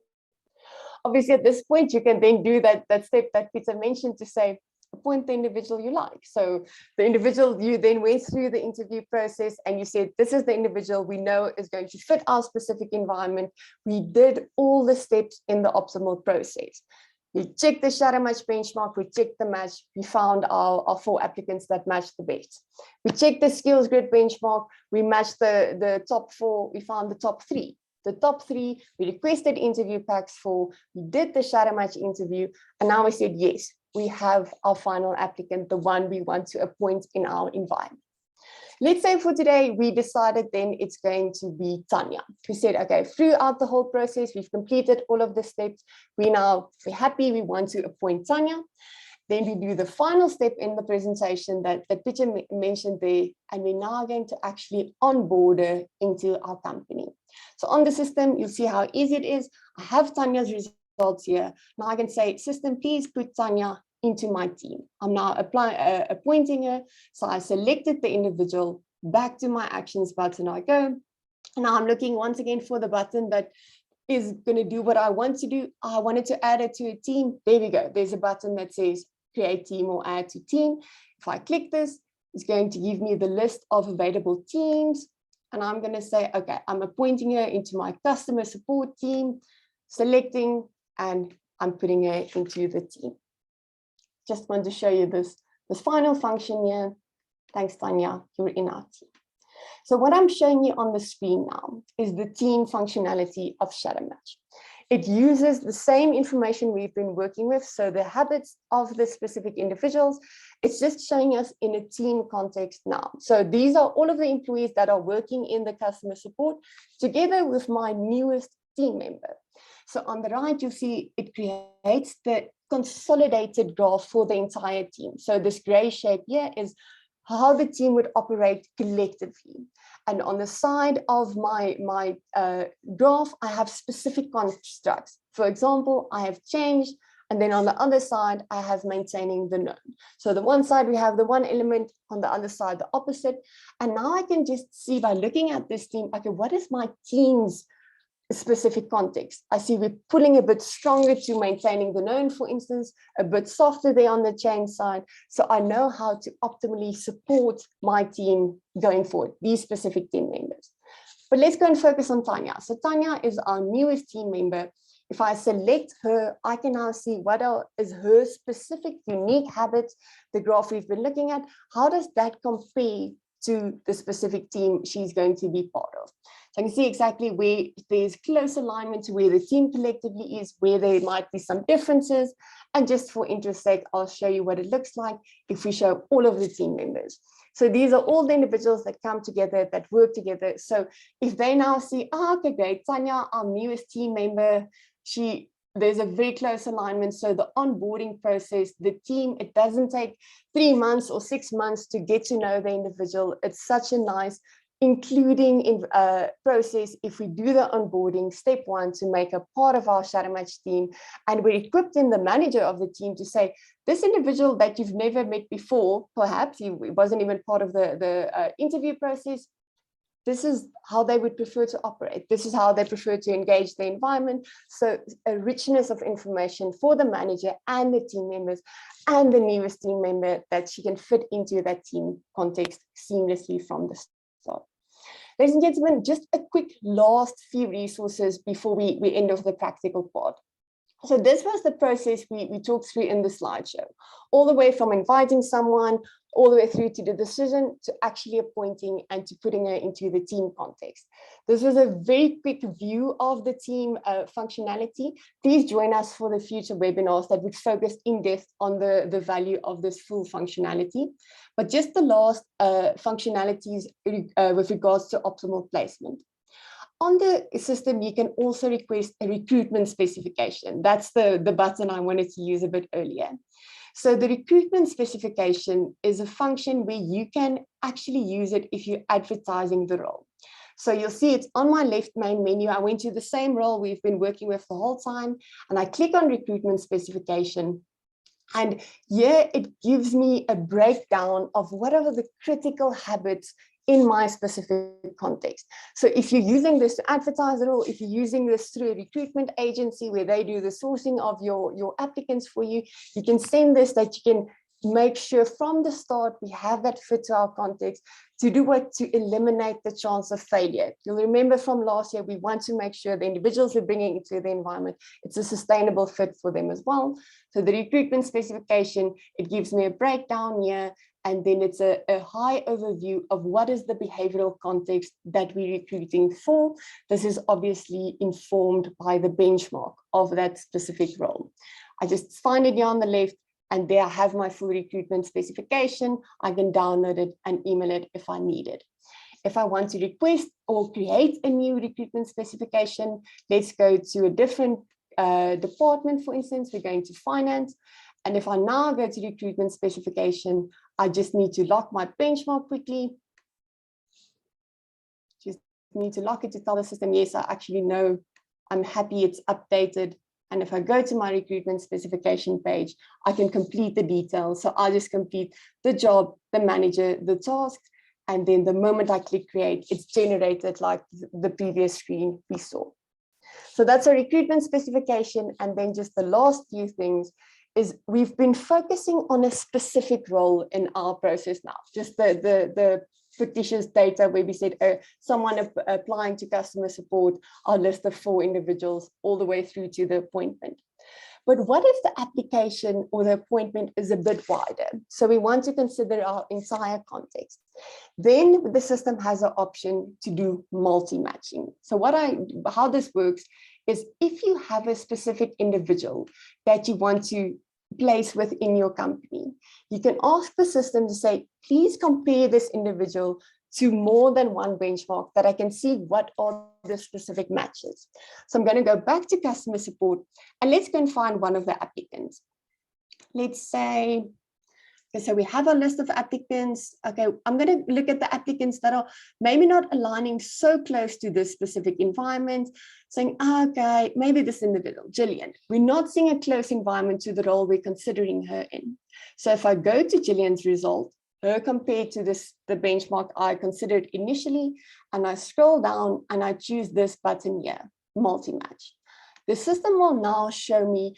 [SPEAKER 3] Obviously, at this point, you can then do that step that Peter mentioned to say, appoint the individual you like. So the individual, you then went through the interview process and you said, this is the individual we know is going to fit our specific environment. We did all the steps in the optimal process. We checked the shadow match benchmark, we checked the match, we found our 4 applicants that matched the best. We checked the skills grid benchmark, we matched the top 4, we found the top 3. The top 3, we requested interview packs for, we did the shadow match interview, and now we said, yes, we have our final applicant, the one we want to appoint in our environment. Let's say for today, we decided then it's going to be Tanya. We said, okay, throughout the whole process, we've completed all of the steps. We're happy, we want to appoint Tanya. Then we do the final step in the presentation that Peter mentioned there, and we're now going to actually onboard her into our company. So on the system, you'll see how easy it is. I have Tanya's results here. Now I can say, system, please put Tanya into my team. I'm now appointing her. So I selected the individual, back to my actions button I go. And now I'm looking once again for the button that is going to do what I want to do. I wanted to add it to a team. There we go. There's a button that says create team or add to team. If I click this, it's going to give me the list of available teams. And I'm going to say, okay, I'm appointing her into my customer support team, selecting, and I'm putting her into the team. Just want to show you this final function here. Thanks, Tanya, you're in our team. So what I'm showing you on the screen now is the team functionality of ShadowMatch. It uses the same information we've been working with, so the habits of the specific individuals. It's just showing us in a team context now. So these are all of the employees that are working in the customer support together with my newest team member. So on the right, you see it creates the consolidated graph for the entire team. So this gray shape here is how the team would operate collectively. And on the side of my graph, I have specific constructs. For example, I have changed, and then on the other side, I have maintaining the known. So the one side, we have the one element, on the other side, the opposite. And now I can just see by looking at this team, okay, what is my team's specific context? I see we're pulling a bit stronger to maintaining the known, for instance, a bit softer there on the change side. So I know how to optimally support my team going forward, these specific team members. But let's go and focus on Tanya. So Tanya is our newest team member. If I select her, I can now see what is her specific unique habits, the graph we've been looking at. How does that compare to the specific team she's going to be part of? So I can see exactly where there's close alignment to where the team collectively is, where there might be some differences. And just for interest's sake, I'll show you what it looks like if we show all of the team members. So these are all the individuals that come together, that work together. So if they now see, oh, okay, great, Tanya, our newest team member, there's a very close alignment. So the onboarding process, the team, it doesn't take 3 months or 6 months to get to know the individual. It's such a nice including in process. If we do the onboarding, step 1, to make a part of our ShadowMatch team, and we're equipping the manager of the team to say, this individual that you've never met before, perhaps he wasn't even part of the interview process, this is how they would prefer to operate. This is how they prefer to engage the environment. So a richness of information for the manager and the team members and the newest team member that she can fit into that team context seamlessly from the start. Ladies and gentlemen, just a quick last few resources before we end off the practical part. So this was the process we talked through in the slideshow, all the way from inviting someone, all the way through to the decision, to actually appointing and to putting her into the team context. This was a very quick view of the team functionality. Please join us for the future webinars that would focus in depth on the value of this full functionality. But just the last functionalities with regards to optimal placement. On the system, you can also request a recruitment specification. That's the button I wanted to use a bit earlier. So the recruitment specification is a function where you can actually use it if you're advertising the role. So you'll see it's on my left main menu. I went to the same role we've been working with the whole time, and I click on recruitment specification. And here it gives me a breakdown of what are the critical habits in my specific context. So if you're using this to advertise it, or if you're using this through a recruitment agency where they do the sourcing of your applicants for you, you can send this, that you can make sure from the start we have that fit to our context, to do what, to eliminate the chance of failure. You'll remember from last year, we want to make sure the individuals we're bringing into the environment, it's a sustainable fit for them as well. So the recruitment specification, it gives me a breakdown here, and then it's a high overview of what is the behavioral context that we're recruiting for. This is obviously informed by the benchmark of that specific role. I just find it here on the left, and there I have my full recruitment specification. I can download it and email it if I need it. If I want to request or create a new recruitment specification, let's go to a different department. For instance, we're going to finance. And if I now go to recruitment specification, I just need to lock my benchmark quickly. Just need to lock it to tell the system, yes, I actually know, I'm happy it's updated. And if I go to my recruitment specification page, I can complete the details. So I'll just complete the job, the manager, the task. And then the moment I click create, it's generated like the previous screen we saw. So that's a recruitment specification. And then just the last few things is we've been focusing on a specific role in our process now, just the fictitious data where we said someone applying to customer support, our list of 4 individuals all the way through to the appointment. But what if the application or the appointment is a bit wider? So we want to consider our entire context. Then the system has an option to do multi-matching. So how this works is if you have a specific individual that you want to place within your company, you can ask the system to say, please compare this individual to more than one benchmark that I can see what are the specific matches. So I'm going to go back to customer support and let's go and find one of the applicants. Let's say, okay, so we have a list of applicants. Okay, I'm going to look at the applicants that are maybe not aligning so close to this specific environment, saying, okay, maybe this individual, Gillian, we're not seeing a close environment to the role we're considering her in. So if I go to Gillian's result, her compared to the benchmark I considered initially, and I scroll down and I choose this button here, multi-match. The system will now show me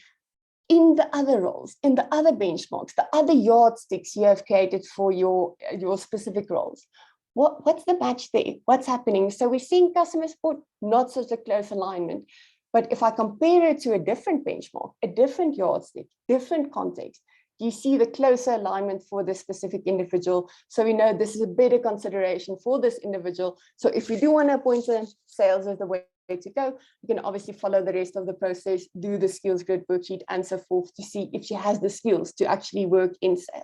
[SPEAKER 3] in the other roles, in the other benchmarks, the other yardsticks you have created for your specific roles. What's the match there? What's happening? So we're seeing customer support, not such a close alignment. But if I compare it to a different benchmark, a different yardstick, different context, you see the closer alignment for this specific individual. So we know this is a better consideration for this individual. So if we do want to appoint them, sales is the way to go. You can obviously follow the rest of the process, do the skills grid worksheet and so forth to see if she has the skills to actually work in sales.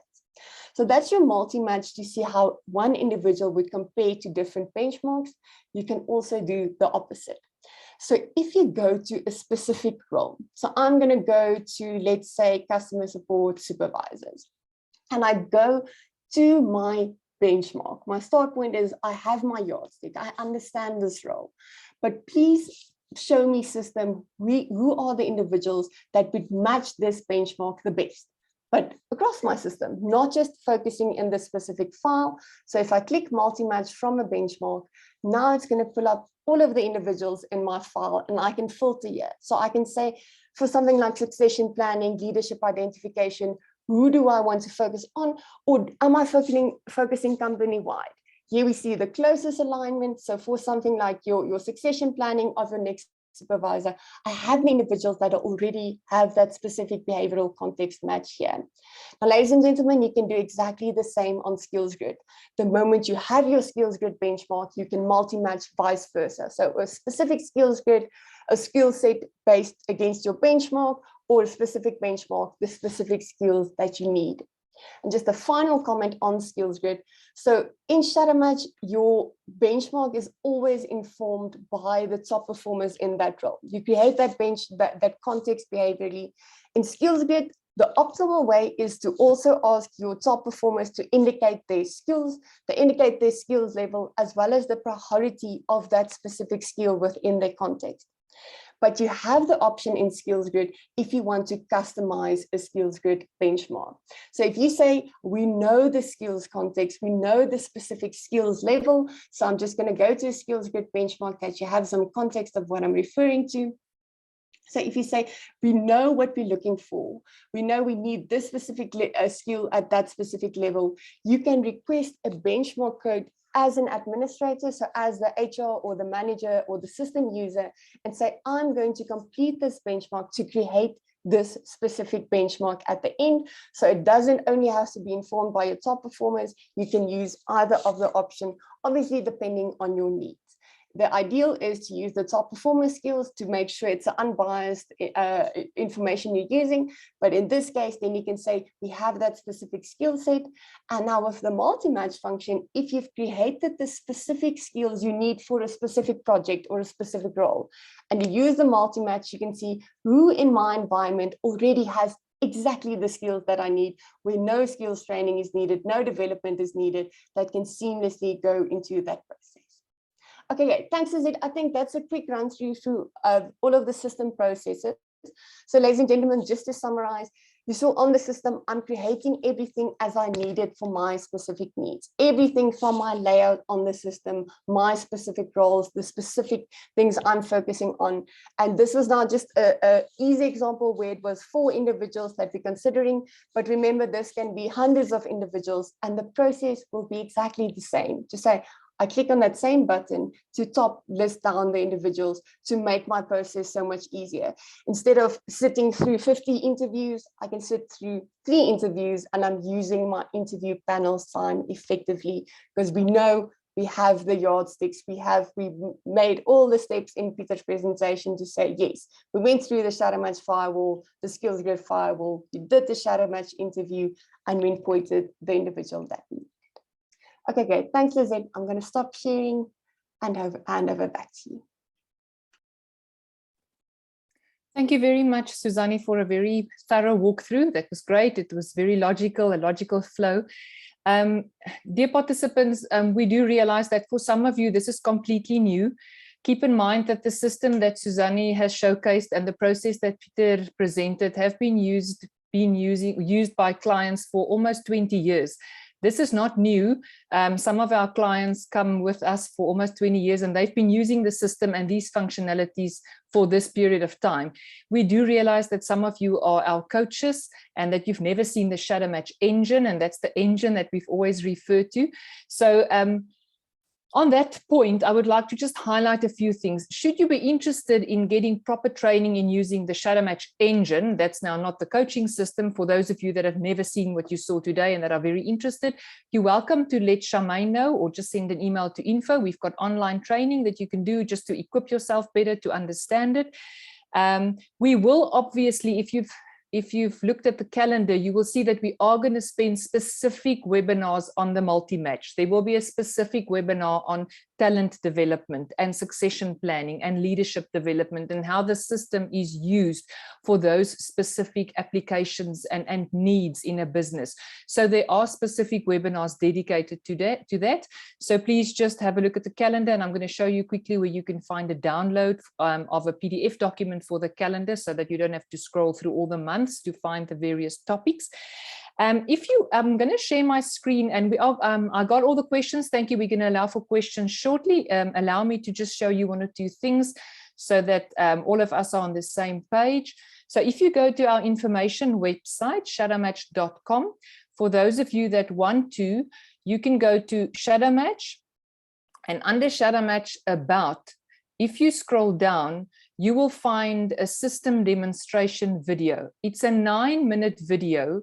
[SPEAKER 3] So that's your multi-match to see how one individual would compare to different benchmarks. You can also do the opposite. So if you go to a specific role, so I'm going to go to, let's say, customer support supervisors, and I go to my benchmark. My start point is I have my yardstick. I understand this role, but please show me, system, who are the individuals that would match this benchmark the best, but across my system, not just focusing in the specific file. So if I click multi-match from a benchmark, now it's going to pull up all of the individuals in my file and I can filter here. So I can say for something like succession planning, leadership identification, who do I want to focus on, or am I focusing company-wide? Here we see the closest alignment. So for something like your succession planning of your next supervisor, I have the individuals that already have that specific behavioral context match here. Now, ladies and gentlemen, you can do exactly the same on Skills Grid. The moment you have your Skills Grid benchmark, you can multi-match vice versa. So a specific Skills Grid, a skill set based against your benchmark, or a specific benchmark, the specific skills that you need. And just a final comment on Skills Grid. So in Shadow Match, your benchmark is always informed by the top performers in that role. You create that that context behaviorally. In Skills Grid, the optimal way is to also ask your top performers to indicate their skills, level, as well as the priority of that specific skill within their context. But you have the option in Skills Grid if you want to customize a Skills Grid benchmark. So if you say, we know the skills context, we know the specific skills level, so I'm just going to go to a Skills Grid benchmark that you have some context of what I'm referring to. So if you say, we know what we're looking for, we know we need this specific skill at that specific level, you can request a benchmark code as an administrator, so as the HR or the manager or the system user, and say, I'm going to complete this benchmark to create this specific benchmark at the end. So it doesn't only have to be informed by your top performers. You can use either of the option, obviously depending on your needs. The ideal is to use the top performer skills to make sure it's unbiased information you're using. But in this case, then you can say, we have that specific skill set. And now with the multi-match function, if you've created the specific skills you need for a specific project or a specific role, and you use the multi-match, you can see who in my environment already has exactly the skills that I need, where no skills training is needed, no development is needed, that can seamlessly go into that process. Okay, yeah, thanks, Azit. I think that's a quick run through all of the system processes. So ladies and gentlemen, just to summarize, you saw on the system, I'm creating everything as I need it for my specific needs. Everything from my layout on the system, my specific roles, the specific things I'm focusing on. And this was now just an easy example where it was 4 individuals that we're considering. But remember, this can be hundreds of individuals, and the process will be exactly the same. To say, I click on that same button to top list down the individuals to make my process so much easier. Instead of sitting through 50 interviews, I can sit through 3 interviews, and I'm using my interview panel's time effectively, because we know we have the yardsticks, we made all the steps in Peter's presentation to say, yes, we went through the shadow match firewall, the skills grid firewall, we did the shadow match interview, and we appointed the individual that we needed. Okay, great. Thanks, Lizette. I'm going to stop sharing and hand over back to you.
[SPEAKER 1] Thank you very much, Suzanne, for a very thorough walkthrough. That was great. It was very logical, a logical flow. Dear participants, we do realize that for some of you, this is completely new. Keep in mind that the system that Suzanne has showcased and the process that Peter presented have been used by clients for almost 20 years. This is not new. Some of our clients come with us for almost 20 years, and they've been using the system and these functionalities for this period of time. We do realize that some of you are our coaches and that you've never seen the shadow match engine, and that's the engine that we've always referred to. So on that point, I would like to just highlight a few things. Should you be interested in getting proper training in using the shadow match engine, that's now not the coaching system, for those of you that have never seen what you saw today and that are very interested, you're welcome to let Charmaine know or just send an email to info. We've got online training that you can do just to equip yourself better to understand it. We will obviously, if you've looked at the calendar, you will see that we are going to spend specific webinars on the MultiMatch. There will be a specific webinar on talent development and succession planning and leadership development and how the system is used for those specific applications and needs in a business. So there are specific webinars dedicated to that. So please just have a look at the calendar, and I'm going to show you quickly where you can find a download of a PDF document for the calendar so that you don't have to scroll through all the months to find the various topics. I'm going to share my screen, and I got all the questions. Thank you. We're going to allow for questions shortly. Allow me to just show you 1 or 2 things so that all of us are on the same page. So if you go to our information website, shadowmatch.com, for those of you that want to, you can go to Shadow Match, and under Shadow Match About, if you scroll down, you will find a system demonstration video. It's a 9-minute video.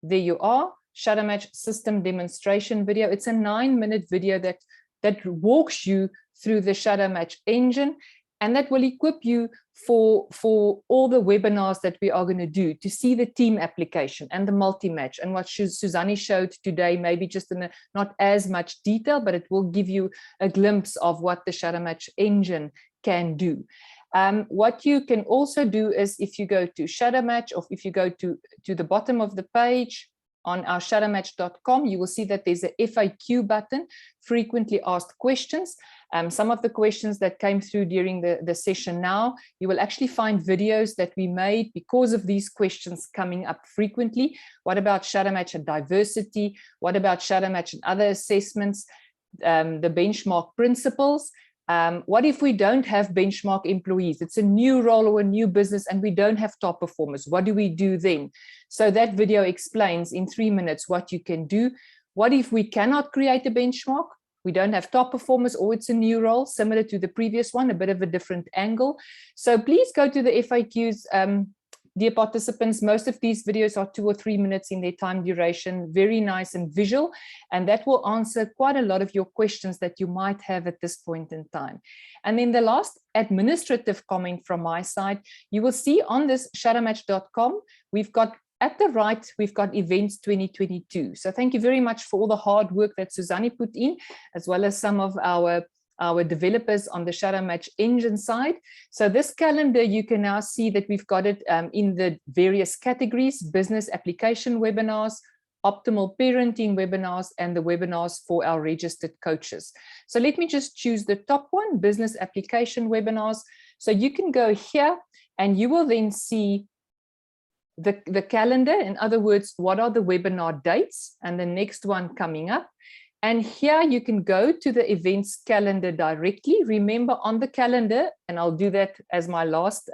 [SPEAKER 1] There you are, Shadow Match system demonstration video. It's a 9-minute video that walks you through the Shadow Match engine, and that will equip you for all the webinars that we are going to do, to see the team application and the MultiMatch, and what Suzanne showed today, maybe just in not as much detail, but it will give you a glimpse of what the Shadow Match engine can do. What you can also do is, if you go to Shadow Match, or if you go to the bottom of the page on our shadowmatch.com, you will see that there's a FAQ button, frequently asked questions. Some of the questions that came through during the session now, you will actually find videos that we made because of these questions coming up frequently. What about Shadow Match and diversity? What about Shadow Match and other assessments? The benchmark principles. What if we don't have benchmark employees? It's a new role or a new business and we don't have top performers. What do we do then? So that video explains in 3 minutes what you can do. What if we cannot create a benchmark? We don't have top performers, or it's a new role, similar to the previous one, a bit of a different angle. So please go to the FAQs. Dear participants, most of these videos are 2 or 3 minutes in their time duration, very nice and visual, and that will answer quite a lot of your questions that you might have at this point in time. And then the last administrative comment from my side, you will see on this shadowmatch.com, we've got at the right, we've got events 2022. So thank you very much for all the hard work that Suzanne put in, as well as some of our developers on the Shadow Match engine side. So this calendar, you can now see that we've got it in the various categories: business application webinars, optimal parenting webinars, and the webinars for our registered coaches. So let me just choose the top one, business application webinars. So you can go here and you will then see the calendar. In other words, what are the webinar dates and the next one coming up. And here you can go to the events calendar directly. Remember, on the calendar, and I'll do that as my last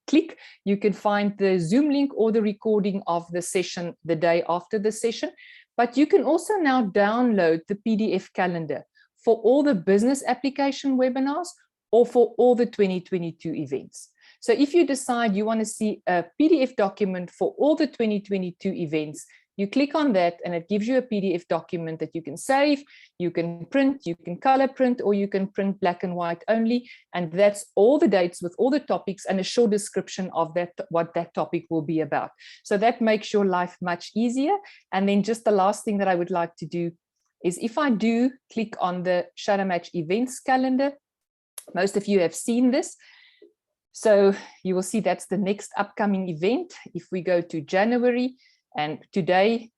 [SPEAKER 1] click, you can find the Zoom link or the recording of the session the day after the session. But you can also now download the PDF calendar for all the business application webinars or for all the 2022 events. So if you decide you want to see a PDF document for all the 2022 events, you click on that and it gives you a PDF document that you can save, you can print, you can color print, or you can print black and white only. And that's all the dates with all the topics and a short description of that, what that topic will be about. So that makes your life much easier. And then just the last thing that I would like to do is if I do click on the ShadowMatch events calendar, most of you have seen this. So you will see that's the next upcoming event. If we go to January, and today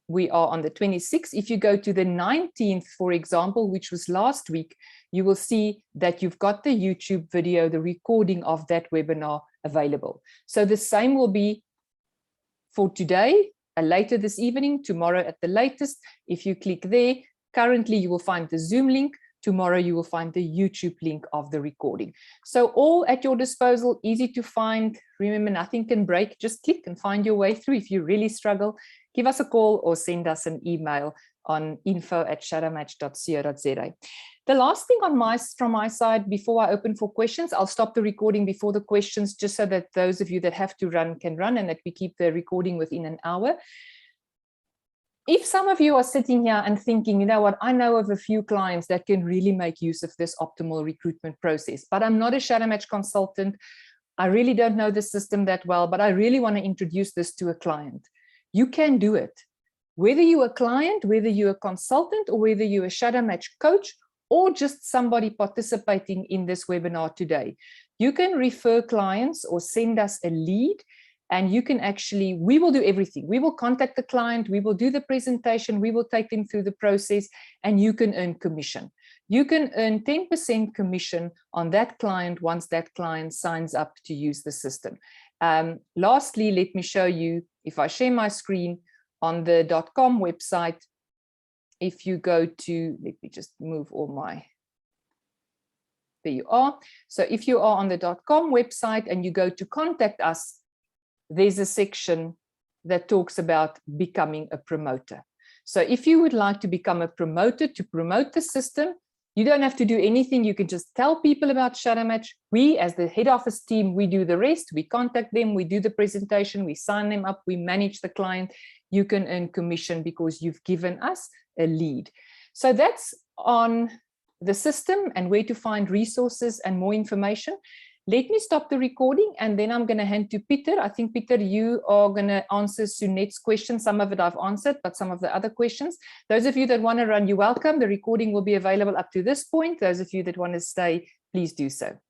[SPEAKER 1] we are on the 26th. If you go to the 19th, for example, which was last week, you will see that you've got the YouTube video, the recording of that webinar available. So the same will be for today, later this evening, tomorrow at the latest. If you click there, currently you will find the Zoom link. Tomorrow you will find the YouTube link of the recording. So all at your disposal, easy to find. Remember, nothing can break. Just click and find your way through. If you really struggle, give us a call or send us an email on info@shadowmatch.co.za. The last thing from my side before I open for questions, I'll stop the recording before the questions, just so that those of you that have to run can run and that we keep the recording within an hour. If some of you are sitting here and thinking, you know what, I know of a few clients that can really make use of this optimal recruitment process, but I'm not a ShadowMatch consultant. I really don't know the system that well, but I really want to introduce this to a client. You can do it. Whether you're a client, whether you're a consultant, or whether you're a ShadowMatch coach, or just somebody participating in this webinar today, you can refer clients or send us a lead. And you can actually, we will do everything. We will contact the client, we will do the presentation, we will take them through the process, and you can earn commission. You can earn 10% commission on that client once that client signs up to use the system. Lastly, let me show you, if I share my screen on the .com website, if you go to, let me just move all my, there you are. So if you are on the .com website and you go to contact us, there's a section that talks about becoming a promoter. So if you would like to become a promoter to promote the system, you don't have to do anything. You can just tell people about ShadowMatch. We, as the head office team, we do the rest. We contact them, we do the presentation, we sign them up, we manage the client. You can earn commission because you've given us a lead. So that's on the system and where to find resources and more information. Let me stop the recording and then I'm going to hand to Peter. I think, Peter, you are going to answer Sunet's question. Some of it I've answered, but some of the other questions. Those of you that want to run, you're welcome. The recording will be available up to this point. Those of you that want to stay, please do so.